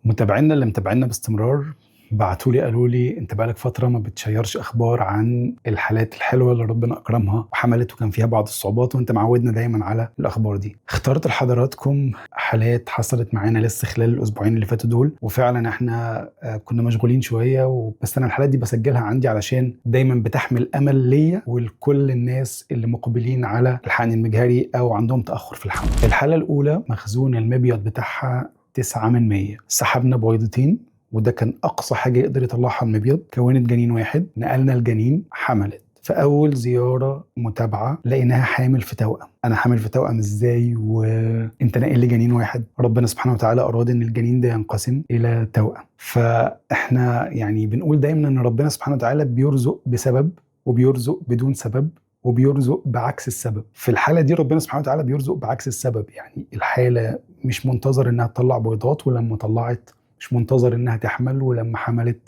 متابعينا اللي متابعينا باستمرار بعتوا لي قالوا لي انت بقالك فتره ما بتشيرش اخبار عن الحالات الحلوه اللي ربنا اكرمها وحملت وكان فيها بعض الصعوبات، وانت معودنا دايما على الاخبار دي. اخترت لحضراتكم حالات حصلت معانا لسه خلال الاسبوعين اللي فاتوا دول، وفعلا احنا كنا مشغولين شويه بس انا الحالات دي بسجلها عندي علشان دايما بتحمل امل ليا ولكل الناس اللي مقبلين على الحقن المجهري او عندهم تاخر في الحمل. الحاله الاولى مخزون المبيض بتاعها 9/100. سحبنا بويضتين وده كان اقصى حاجه يقدر يطلعها المبيض، كونت جنين واحد، نقلنا الجنين، حملت. في اول زياره متابعه لقيناها حامل في توأم. انا حامل في توأم ازاي وانت ناقل لي جنين واحد؟ ربنا سبحانه وتعالى اراد ان الجنين ده ينقسم الى توأم. فاحنا يعني بنقول دايما ان ربنا سبحانه وتعالى بيرزق بسبب وبيرزق بدون سبب وبيرزق بعكس السبب. في الحاله دي ربنا سبحانه وتعالى بيرزق بعكس السبب، يعني الحاله مش منتظر انها تطلع بيضات، ولما طلعت مش منتظر انها تحمل، ولما حملت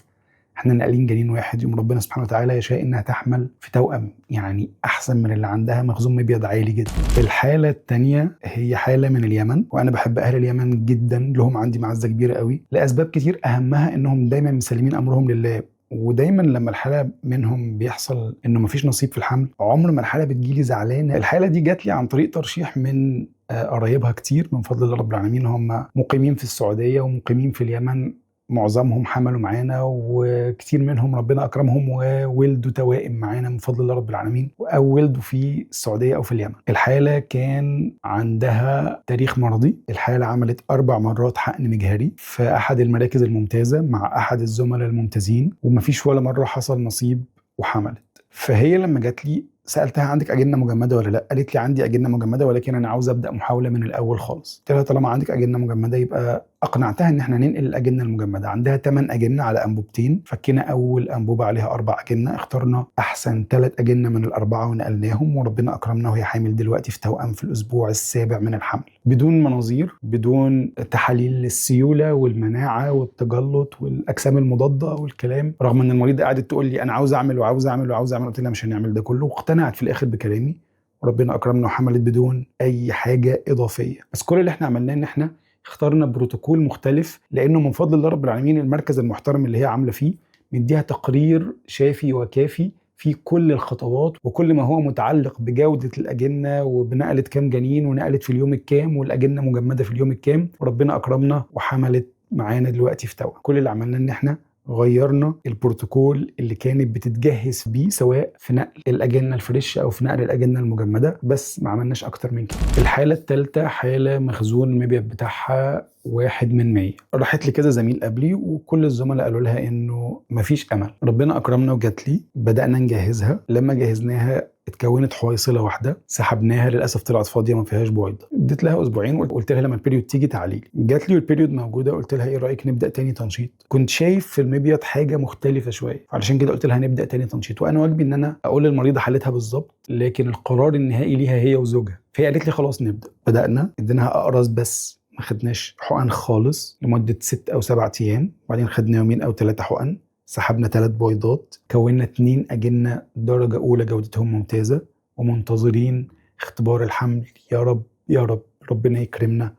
احنا ناقلين جنين واحد، يوم ربنا سبحانه وتعالى يشاء انها تحمل في توأم، يعني احسن من اللي عندها مخزون مبيض عالي جدا. الحاله الثانيه هي حاله من اليمن، وانا بحب اهل اليمن جدا، لهم عندي معزه كبيره قوي لاسباب كتير، اهمها انهم دايما مسلمين امرهم لله. ودايما لما الحاله منهم بيحصل انه مفيش نصيب في الحمل، عمر ما الحاله بتجيلي زعلانه. الحاله دي جات لي عن طريق ترشيح من قرايبها كتير من فضل الله رب العالمين، هم مقيمين في السعوديه ومقيمين في اليمن، معظمهم حملوا معانا وكتير منهم ربنا اكرمهم وولدوا توائم معانا من فضل الله رب العالمين، او ولدوا في السعوديه او في اليمن. الحاله كان عندها تاريخ مرضي، الحاله عملت 4 مرات حقن مجهري في احد المراكز الممتازه مع احد الزملاء الممتازين، ومفيش ولا مره حصل نصيب وحملت. فهي لما جات لي سالتها عندك اجنه مجمده ولا لا؟ قالت لي عندي اجنه مجمده، ولكن انا عاوز ابدا محاوله من الاول خالص. قلت لها طالما عندك اجنه مجمده يبقى اقنعتها ان احنا ننقل الاجنه المجمده. عندها 8 اجنه على انبوبتين، فكينا اول انبوبه عليها 4 اجنه، اخترنا احسن 3 اجنه من الاربعه ونقلناهم، وربنا اكرمنا وهي حامل دلوقتي في توأم في الاسبوع السابع من الحمل، بدون مناظير، بدون تحاليل السيوله والمناعه والتجلط والاجسام المضاده والكلام، رغم ان المريضه قعدت تقول لي انا عاوز اعمل وعاوز اعمل وعاوز اعمل. قلت لها مش هنعمل ده كله، واقتنعت في الاخر بكلامي، وربنا اكرمنا وحملت بدون اي حاجه اضافيه. بس كل اللي احنا عملناه ان احنا اخترنا بروتوكول مختلف، لانه من فضل الله رب العالمين المركز المحترم اللي هي عامله فيه مديها تقرير شافي وكافي في كل الخطوات وكل ما هو متعلق بجوده الاجنه وبنقلت كام جنين ونقلت في اليوم الكام والاجنه مجمده في اليوم الكام، وربنا اكرمنا وحملت معانا دلوقتي في توأم. كل اللي عملناه ان احنا غيرنا البروتوكول اللي كانت بتتجهز بيه، سواء في نقل الاجنه الفريش او في نقل الاجنه المجمده، بس ما عملناش اكتر من كده. الحاله الثالثه حاله مخزون المبيض بتاعها 1/100. راحت لي كذا زميل قبلي وكل الزملاء قالوا لها انه مفيش امل. ربنا اكرمنا وجات لي، بدانا نجهزها. لما جهزناها اتكونت حويصله واحده، سحبناها، للاسف طلعت فاضيه ما فيهاش بويضه. اديت لها اسبوعين وقلت لها لما البيريود تيجي تعالي لي. جات لي والبيريود موجوده، قلت لها ايه رايك نبدا تاني تنشيط؟ كنت شايف في المبيض حاجه مختلفه شويه، علشان كده قلت لها نبدا تاني تنشيط، وانا واجبي ان انا اقول للمريضه حالتها بالظبط، لكن القرار النهائي ليها هي وزوجها. فهي قالت لي خلاص نبدا. بدانا، اديناها اقراص بس، ما خدناش حقن خالص لمده 6 أو 7 ايام، وبعدين خدنا يومين او 3 حقن، سحبنا 3 بويضات، كونا 2 اجنه درجه اولى جودتهم ممتازه، ومنتظرين اختبار الحمل. يا رب يا رب ربنا يكرمنا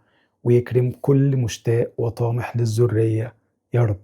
ويكرم كل مشتاق وطامح للذريه يا رب.